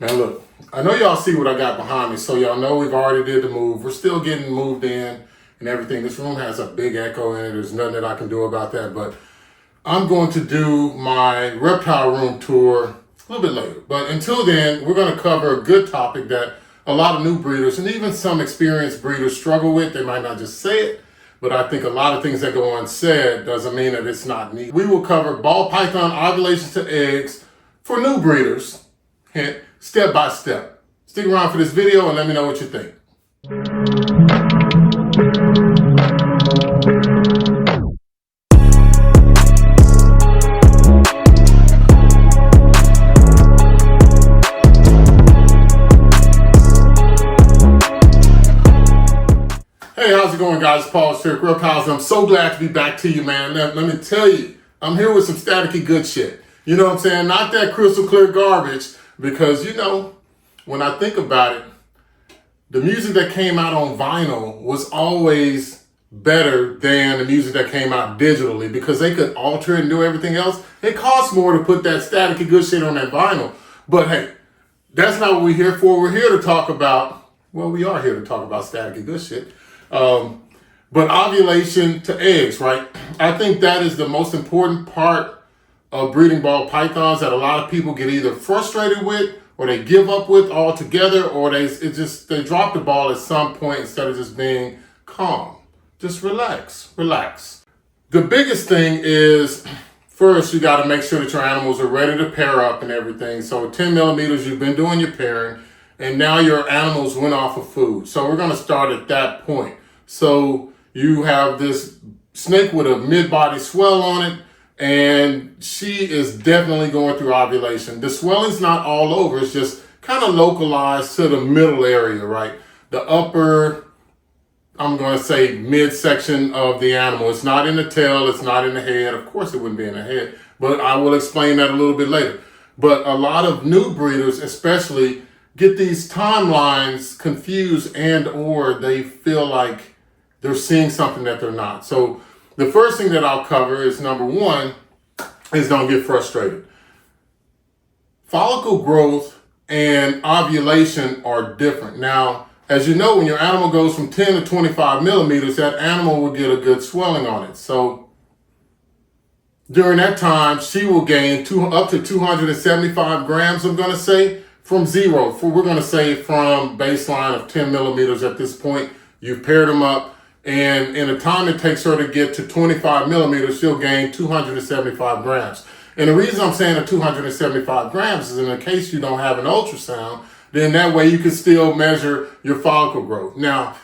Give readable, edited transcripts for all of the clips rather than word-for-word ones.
Man, look, I know y'all see what I got behind me, so y'all know we've already did the move. We're still getting moved in and everything. This room has a big echo in it. There's nothing that I can do about that, but I'm going to do my reptile room tour a little bit later. But until then, we're going to cover a good topic that a lot of new breeders and even some experienced breeders struggle with. They might not just say it, but I think a lot of things that go unsaid doesn't mean that it's not neat. We will cover ball python ovulation to eggs for new breeders, hint, step by step. Stick around for this video and let me know what you think. Hey, how's it going, guys? Paul, Spheric Reptiles. I'm so glad to be back to you, man. Let me tell you, I'm here with some staticky good shit. You know what I'm saying? Not that crystal clear garbage, because, you know, when I think about it, the music that came out on vinyl was always better than the music that came out digitally, because they could alter it and do everything else. It costs more to put that staticky good shit on that vinyl. But hey, that's not what we're here for. We're here to talk about, well, we are here to talk about staticky good shit. But ovulation to eggs, right? I think that is the most important part of breeding ball pythons that a lot of people get either frustrated with, or they give up with altogether, or they drop the ball at some point instead of just being calm. Just relax. The biggest thing is, first, you got to make sure that your animals are ready to pair up and everything. So 10 millimeters, you've been doing your pairing, and now your animals went off of food. So we're going to start at that point. So you have this snake with a mid-body swell on it, and she is definitely going through ovulation. The swelling's not all over. It's just kind of localized to the middle area, right? The upper, I'm going to say midsection of the animal. It's not in the tail. It's not in the head. Of course it wouldn't be in the head, but I will explain that a little bit later. But a lot of new breeders especially get these timelines confused, and or they feel like they're seeing something that they're not. So the first thing that I'll cover is, number one, is don't get frustrated. Follicle growth and ovulation are different. Now, as you know, when your animal goes from 10 to 25 millimeters, that animal will get a good swelling on it. So during that time, she will gain up to 275 grams, I'm going to say, from zero. We're going to say from baseline of 10 millimeters at this point. You've paired them up, and in the time it takes her to get to 25 millimeters, she'll gain 275 grams. And the reason I'm saying 275 grams is in case you don't have an ultrasound, then that way you can still measure your follicle growth. Now,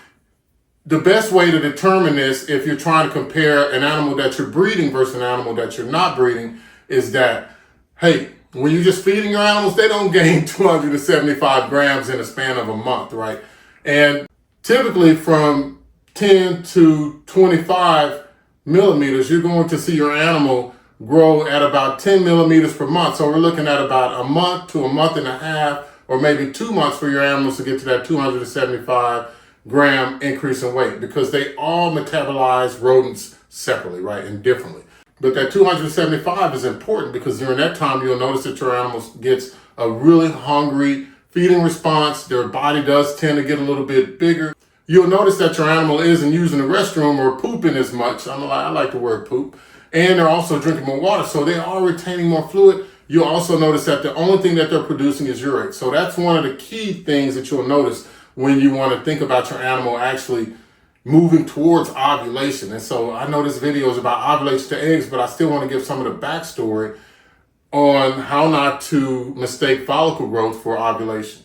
the best way to determine this, if you're trying to compare an animal that you're breeding versus an animal that you're not breeding, is that, hey, when you're just feeding your animals, they don't gain 275 grams in a span of a month, right? And typically from 10 to 25 millimeters, you're going to see your animal grow at about 10 millimeters per month. So we're looking at about a month to a month and a half, or maybe 2 months for your animals to get to that 275 gram increase in weight, because they all metabolize rodents separately, right, and differently. But that 275 is important, because during that time, you'll notice that your animal gets a really hungry feeding response. Their body does tend to get a little bit bigger. You'll notice that your animal isn't using the restroom or pooping as much. I like the word poop. And they're also drinking more water, so they are retaining more fluid. You'll also notice that the only thing that they're producing is urate. So that's one of the key things that you'll notice when you want to think about your animal actually moving towards ovulation. And so I know this video is about ovulation to eggs, but I still want to give some of the backstory on how not to mistake follicle growth for ovulation.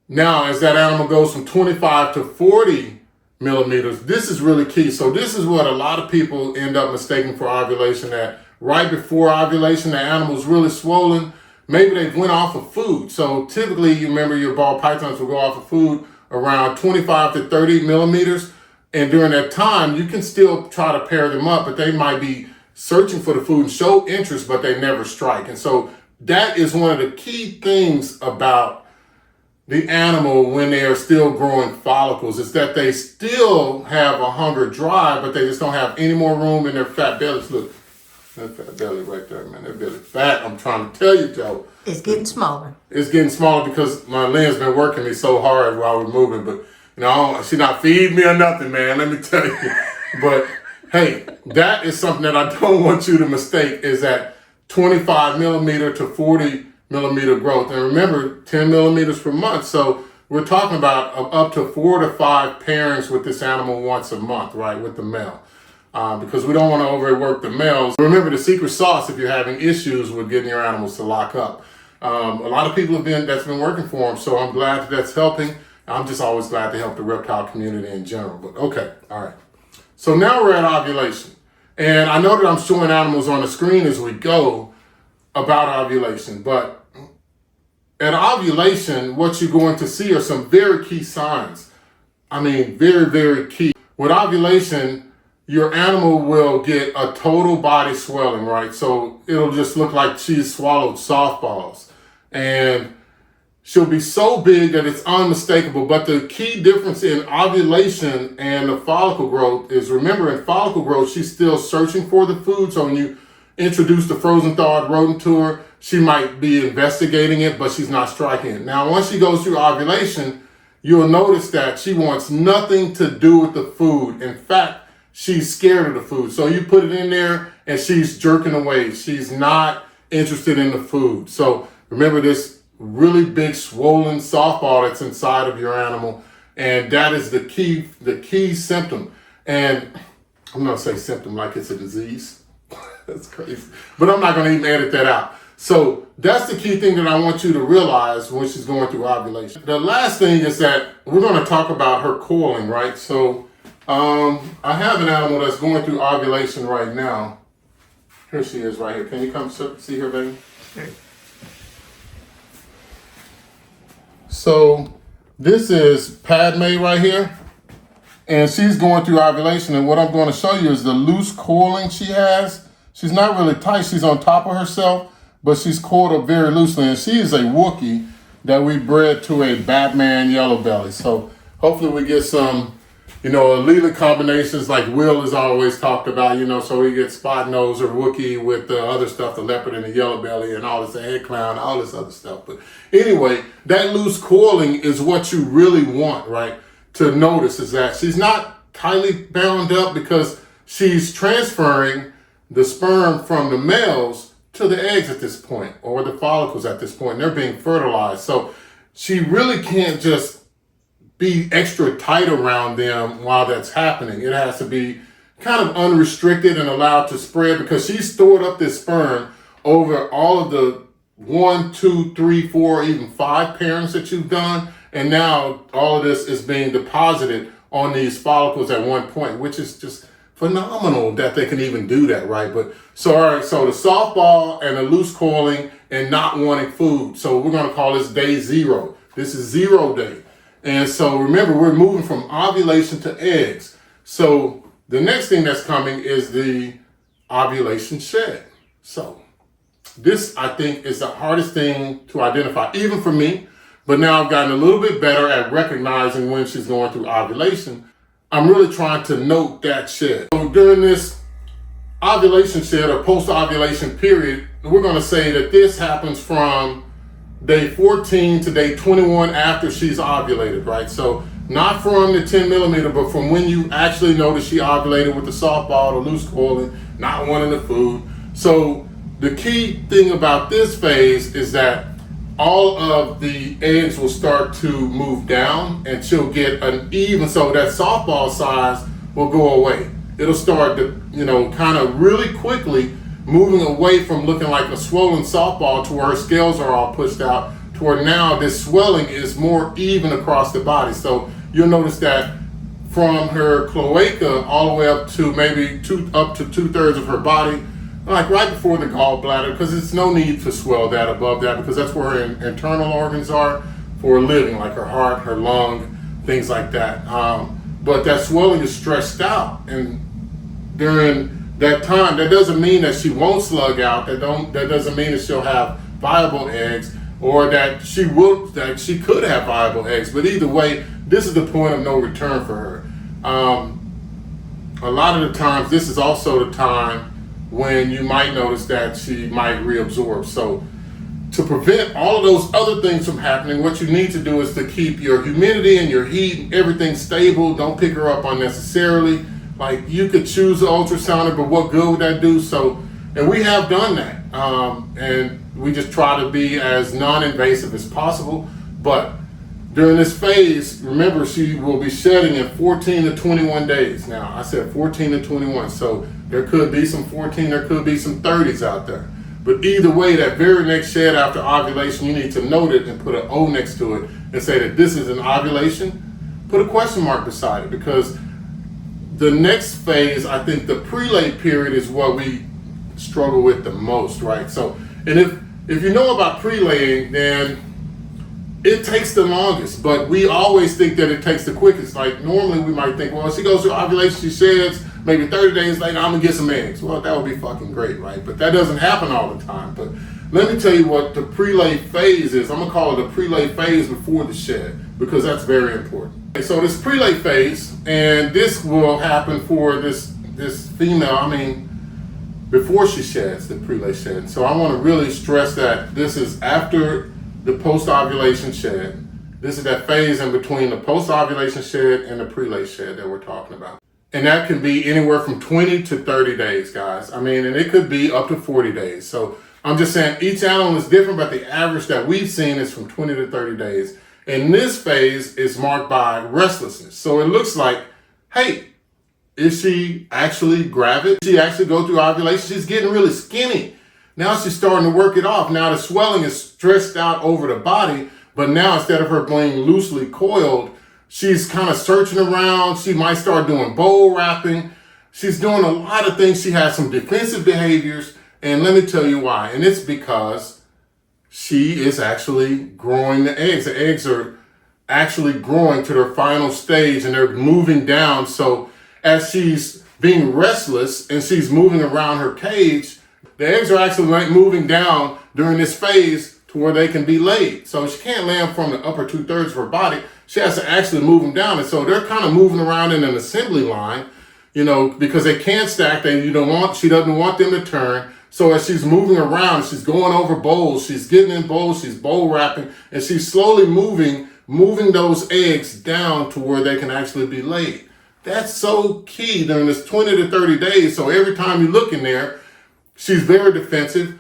Now, as that animal goes from 25 to 40 millimeters, this is really key. So this is what a lot of people end up mistaking for ovulation, that right before ovulation, the animal's really swollen. Maybe they went off of food. So typically, you remember your ball pythons will go off of food around 25 to 30 millimeters. And during that time, you can still try to pair them up, but they might be searching for the food and show interest, but they never strike. And so that is one of the key things about the animal when they are still growing follicles, is that they still have a hunger drive, but they just don't have any more room in their fat bellies. Look, that fat belly right there, man, that belly fat. I'm trying to tell you, Joe. It's getting smaller. It's getting smaller because my lens been working me so hard while we're moving. But she's not feeding me or nothing, man. Let me tell you. But hey, that is something that I don't want you to mistake. Is that 25 millimeter to 40 millimeter growth, and remember, 10 millimeters per month. So we're talking about up to 4 to 5 pairings with this animal once a month, right? With the male. Because we don't want to overwork the males. Remember the secret sauce if you're having issues with getting your animals to lock up. A lot of people that's been working for them, so I'm glad that's helping. I'm just always glad to help the reptile community in general. But okay, all right. So now we're at ovulation. And I know that I'm showing animals on the screen as we go about ovulation, but at ovulation, what you're going to see are some very key signs. I mean, very, very key. With ovulation, your animal will get a total body swelling, right? So it'll just look like she's swallowed softballs. And she'll be so big that it's unmistakable. But the key difference in ovulation and the follicle growth is, remember, in follicle growth, she's still searching for the food. So when you introduce the frozen thawed rodent to her, she might be investigating it, but she's not striking it. Now, once she goes through ovulation, you'll notice that she wants nothing to do with the food. In fact, she's scared of the food. So you put it in there and she's jerking away. She's not interested in the food. So remember this really big swollen softball that's inside of your animal. And that is the key symptom. And I'm not saying symptom like it's a disease. That's crazy. But I'm not going to even edit that out. So that's the key thing that I want you to realize when she's going through ovulation. The last thing is that we're going to talk about her coiling, right? So I have an animal that's going through ovulation right now. Here she is right here. Can you come see her, baby? Sure. So this is Padme right here. And she's going through ovulation. And what I'm going to show you is the loose coiling she has. She's not really tight. She's on top of herself, but she's coiled up very loosely. And she is a Wookiee that we bred to a Batman yellow belly. So hopefully we get some, allele combinations like Will has always talked about, so we get spot nose or Wookiee with the other stuff, the leopard and the yellow belly and all this, the head clown, all this other stuff. But anyway, that loose coiling is what you really want, right? To notice is that she's not tightly bound up because she's transferring the sperm from the males to the eggs at this point, or the follicles at this point. They're being fertilized. So she really can't just be extra tight around them while that's happening. It has to be kind of unrestricted and allowed to spread because she's stored up this sperm over all of the 1, 2, 3, 4, even 5 pairings that you've done. And now all of this is being deposited on these follicles at one point, which is just phenomenal that they can even do that, right? But so, all right, so the softball and the loose coiling and not wanting food. So we're going to call this day 0. This is 0 day. And so remember, we're moving from ovulation to eggs. So the next thing that's coming is the ovulation shed. So this, I think, is the hardest thing to identify, even for me. But now I've gotten a little bit better at recognizing when she's going through ovulation. I'm really trying to note that shed. So during this ovulation shed or post-ovulation period, we're going to say that this happens from day 14 to day 21 after she's ovulated, right? So not from the 10 millimeter, but from when you actually notice she ovulated with the softball, the loose coiling, not wanting the food. So the key thing about this phase is that all of the eggs will start to move down and she'll get an even, so that softball size will go away. It'll start to, kind of really quickly moving away from looking like a swollen softball to where her scales are all pushed out to where now this swelling is more even across the body. So you'll notice that from her cloaca all the way up to maybe up to 2/3 of her body, like right before the gallbladder, because it's no need to swell that above that because that's where her internal organs are for living, like her heart, her lung, things like that. But that swelling is stretched out, and during that time, that doesn't mean that she won't slug out. That doesn't mean that she'll have viable eggs, or that she could have viable eggs. But either way, this is the point of no return for her. A lot of the times, this is also the time when you might notice that she might reabsorb. So to prevent all of those other things from happening, what you need to do is to keep your humidity and your heat and everything stable. Don't pick her up unnecessarily. Like, you could choose an ultrasound, but what good would that do? So, and we have done that. And we just try to be as non-invasive as possible. But during this phase, remember, she will be shedding in 14 to 21 days. Now, I said 14 to 21, so there could be some 14, there could be some 30s out there. But either way, that very next shed after ovulation, you need to note it and put an O next to it and say that this is an ovulation. Put a question mark beside it, because the next phase, I think the prelate period is what we struggle with the most, right? So, and if you know about prelaying, then it takes the longest, but we always think that it takes the quickest. Like, normally we might think, well, she goes through ovulation, she sheds, maybe 30 days later, I'm gonna get some eggs. Well, that would be fucking great, right? But that doesn't happen all the time. But let me tell you what the prelate phase is. I'm gonna call it the prelate phase before the shed, because that's very important. Okay, so this prelate phase, and this will happen for this female, before she sheds, the prelate shed. So I wanna really stress that this is after the post-ovulation shed. This is that phase in between the post-ovulation shed and the prelate shed that we're talking about. And that can be anywhere from 20 to 30 days, guys. And it could be up to 40 days. So I'm just saying each animal is different, but the average that we've seen is from 20 to 30 days. And this phase is marked by restlessness. So it looks like, hey, is she actually gravid? She actually go through ovulation? She's getting really skinny. Now she's starting to work it off. Now the swelling is stretched out over the body, but now instead of her being loosely coiled, she's kind of searching around. She might start doing bowl wrapping. She's doing a lot of things. She has some defensive behaviors, and let me tell you why. And it's because she is actually growing the eggs. The eggs are actually growing to their final stage, and they're moving down. So as she's being restless and she's moving around her cage, the eggs are actually moving down during this phase to where they can be laid. So she can't lay them from the upper 2/3 of her body. She has to actually move them down. And so they're kind of moving around in an assembly line, because they can't stack. She doesn't want them to turn. So as she's moving around, she's going over bowls, she's getting in bowls, she's bowl wrapping, and she's slowly moving those eggs down to where they can actually be laid. That's so key during this 20 to 30 days. So every time you look in there, she's very defensive.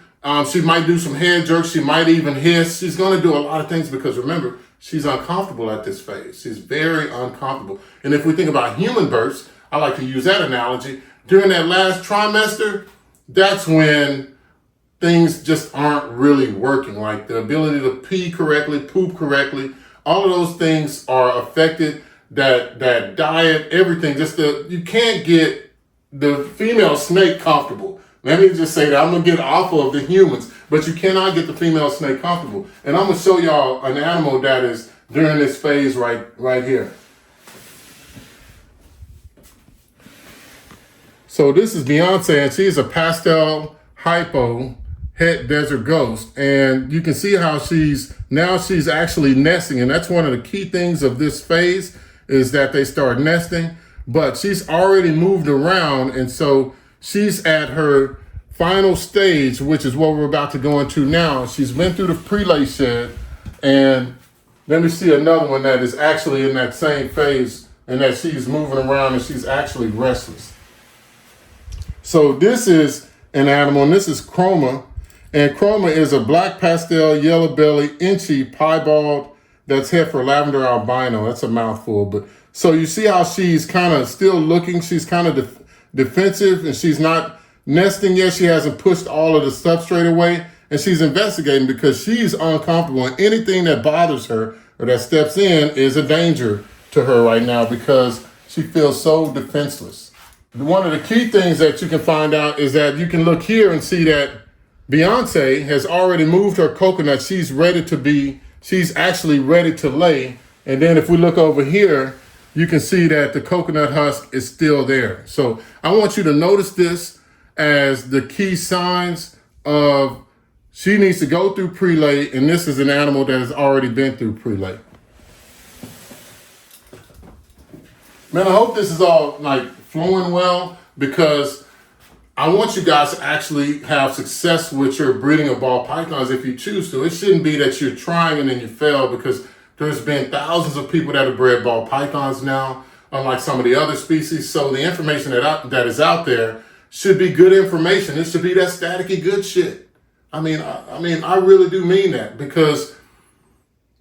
She might do some head jerks. She might even hiss. She's going to do a lot of things because, remember, she's uncomfortable at this phase. She's very uncomfortable. And if we think about human births, I like to use that analogy. During that last trimester, that's when things just aren't really working. Like the ability to pee correctly, poop correctly, all of those things are affected. That diet, everything, you can't get the female snake comfortable. Let me just say that. I'm going to get off of the humans, but you cannot get the female snake comfortable. And I'm going to show y'all an animal that is during this phase right here. So this is Beyonce, and she's a pastel hypo het desert ghost. And you can see how she's actually nesting. And that's one of the key things of this phase is that they start nesting. But she's already moved around, and so she's at her final stage, which is what we're about to go into now. She's been through the prelate shed, and let me see another one that is actually in that same phase, and that she's moving around and she's actually restless. So this is an animal, and this is Chroma, and Chroma is a black pastel, yellow belly, inchy, piebald, that's heifer, lavender albino. That's a mouthful, but so you see how she's kind of still looking. She's kind of defensive, and she's not nesting yet. She hasn't pushed all of the substrate away, and she's investigating because she's uncomfortable, and anything that bothers her or that steps in is a danger to her right now because she feels so defenseless. One of the key things that you can find out is that you can look here and see that Beyonce has already moved her coconut. She's actually ready to lay. And then if we look over here, you can see that the coconut husk is still there. So I want you to notice this as the key signs of she needs to go through prelate, and this is an animal that has already been through prelate. Man, I hope this is all flowing well, because I want you guys to actually have success with your breeding of ball pythons if you choose to. It shouldn't be that you're trying and then you fail, because there's been thousands of people that have bred ball pythons now, unlike some of the other species. So the information that is out there should be good information. It should be that staticky good shit. I mean, I really do mean that, because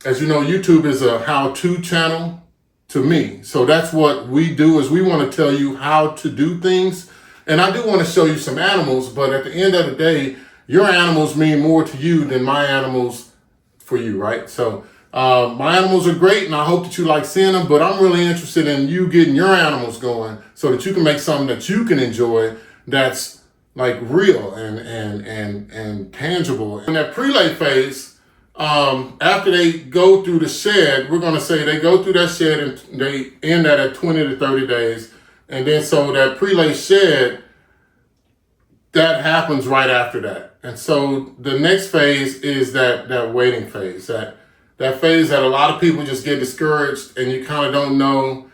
as you know, YouTube is a how-to channel to me. So that's what we do, is we want to tell you how to do things. And I do want to show you some animals, but at the end of the day, your animals mean more to you than my animals for you, right? So my animals are great, and I hope that you like seeing them, but I'm really interested in you getting your animals going so that you can make something that you can enjoy that's like real and tangible. In that prelay phase, after they go through the shed, we're going to say they go through that shed and they end that at 20 to 30 days. And then so that prelay shed, that happens right after that. And so the next phase is that waiting phase, that phase that a lot of people just get discouraged and you kind of don't know.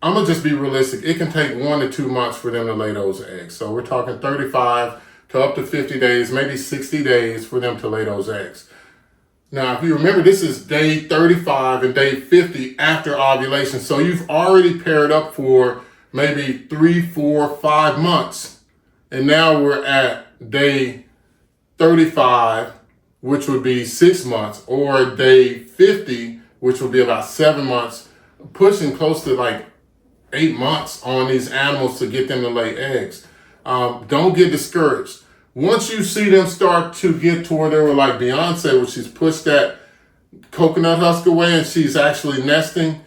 I'm going to just be realistic. It can take 1 to 2 months for them to lay those eggs. So we're talking 35 to up to 50 days, maybe 60 days for them to lay those eggs. Now, if you remember, this is day 35 and day 50 after ovulation. So you've already paired up for maybe 3, 4, 5 months. And now we're at day 35, which would be 6 months, or day 50, which would be about 7 months, pushing close to like 8 months on these animals to get them to lay eggs. Don't get discouraged. Once you see them start to get to where they were like Beyonce, where she's pushed that coconut husk away and she's actually nesting,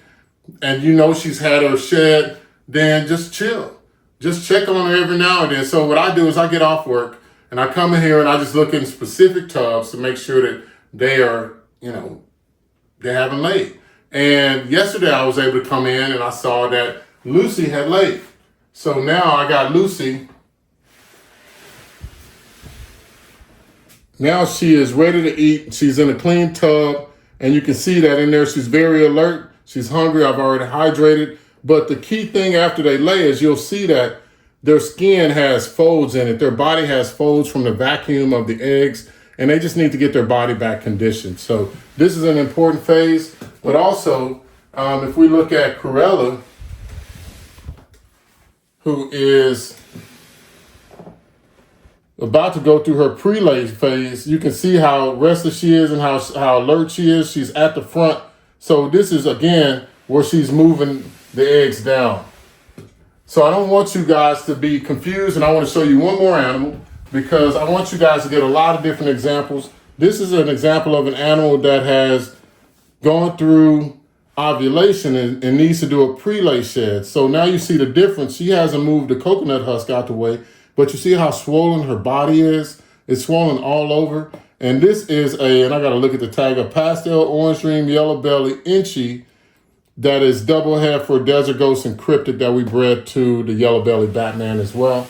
and you know she's had her shed, then just chill. Just check on her every now and then. So what I do is I get off work and I come in here and I just look in specific tubs to make sure that they are, they haven't laid. And yesterday I was able to come in and I saw that Lucy had laid. So now I got Lucy. Now she is ready to eat. She's in a clean tub, and you can see that in there she's very alert. She's hungry. I've already hydrated. But the key thing after they lay is you'll see that their skin has folds in it. Their body has folds from the vacuum of the eggs, and they just need to get their body back conditioned. So this is an important phase. But also, if we look at Corella, who is about to go through her prelay phase, you can see how restless she is and how alert she is. She's at the front. So this is, again, where she's moving the eggs down. So I don't want you guys to be confused, and I want to show you one more animal because I want you guys to get a lot of different examples. This is an example of an animal that has gone through ovulation and needs to do a prelay shed. So now you see the difference. She hasn't moved the coconut husk out the way, but you see how swollen her body is? It's swollen all over. And this is and I got to look at the tag, a pastel orange ring, yellow belly, inchy, that is double head for desert ghost and cryptid that we bred to the yellow belly Batman as well.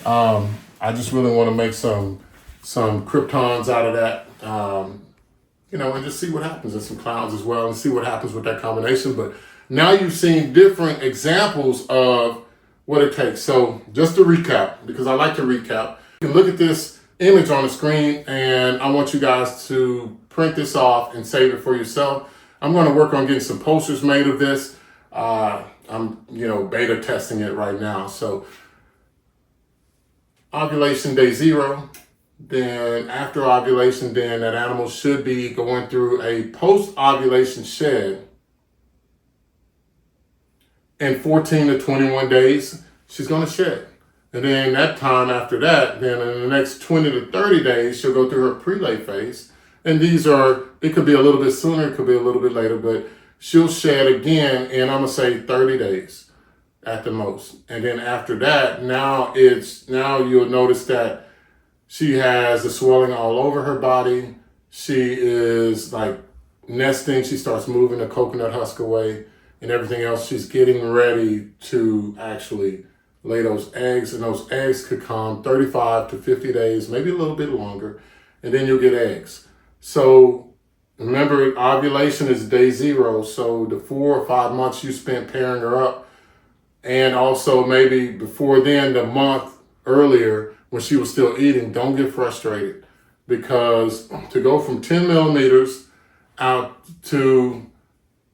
I just really want to make some kryptons out of that, and just see what happens, and some clowns as well, and see what happens with that combination. But now you've seen different examples of what it takes. So just to recap, because I like to recap, you can look at this image on the screen, and I want you guys to print this off and save it for yourself. I'm going to work on getting some posters made of this. I'm, beta testing it right now. So ovulation day 0, then after ovulation, then that animal should be going through a post-ovulation shed. In 14 to 21 days, she's going to shed. And then that time after that, then in the next 20 to 30 days, she'll go through her prelay phase. And it could be a little bit sooner, it could be a little bit later, but she'll shed again in, I'm going to say 30 days at the most. And then after that, now you'll notice that she has the swelling all over her body. She is like nesting. She starts moving the coconut husk away and everything else. She's getting ready to actually lay those eggs, and those eggs could come 35 to 50 days, maybe a little bit longer, and then you'll get eggs. So remember, ovulation is day 0. So the 4 or 5 months you spent pairing her up, and also maybe before then, the month earlier when she was still eating, don't get frustrated, because to go from 10 millimeters out to,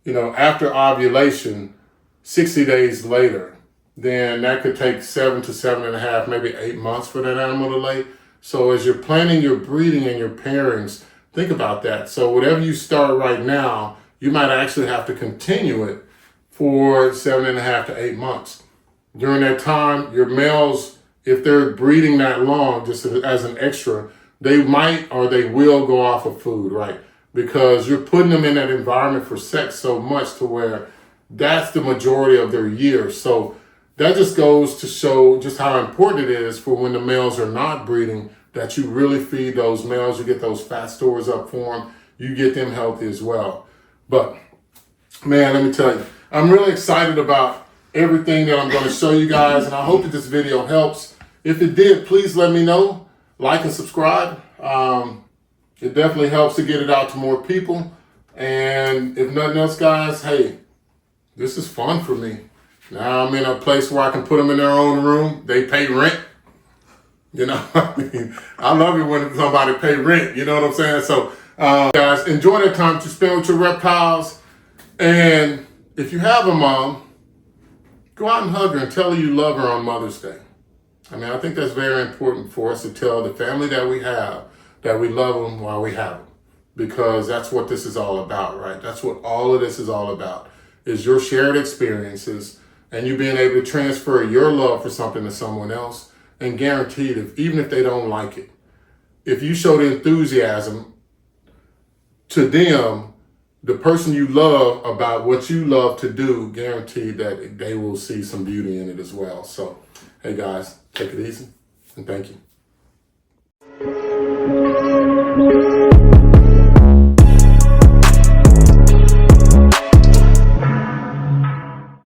after ovulation, 60 days later, then that could take 7 to 7.5, maybe 8 months for that animal to lay. So as you're planning your breeding and your pairings, think about that. So whatever you start right now, you might actually have to continue it for 7.5 to 8 months. During that time, your males, if they're breeding that long, just as an extra, they might or they will go off of food, right? Because you're putting them in that environment for sex so much to where that's the majority of their year. So that just goes to show just how important it is for when the males are not breeding, that you really feed those males, you get those fat stores up for them, you get them healthy as well. But man, let me tell you, I'm really excited about everything that I'm going to show you guys, and I hope that this video helps. If it did, please let me know. Like and subscribe. It definitely helps to get it out to more people. And if nothing else, guys, hey, this is fun for me. Now I'm in a place where I can put them in their own room. They pay rent. I love it when somebody pay rent. You know what I'm saying? So, guys, enjoy that time to spend with your reptiles. And if you have a mom, go out and hug her and tell her you love her on Mother's Day. I think that's very important for us to tell the family that we have that we love them while we have them. Because that's what this is all about, right? That's what all of this is all about, is your shared experiences and you being able to transfer your love for something to someone else, and guaranteed, even if they don't like it, if you show the enthusiasm to them, the person you love about what you love to do, guaranteed that they will see some beauty in it as well. So, hey guys, take it easy and thank you.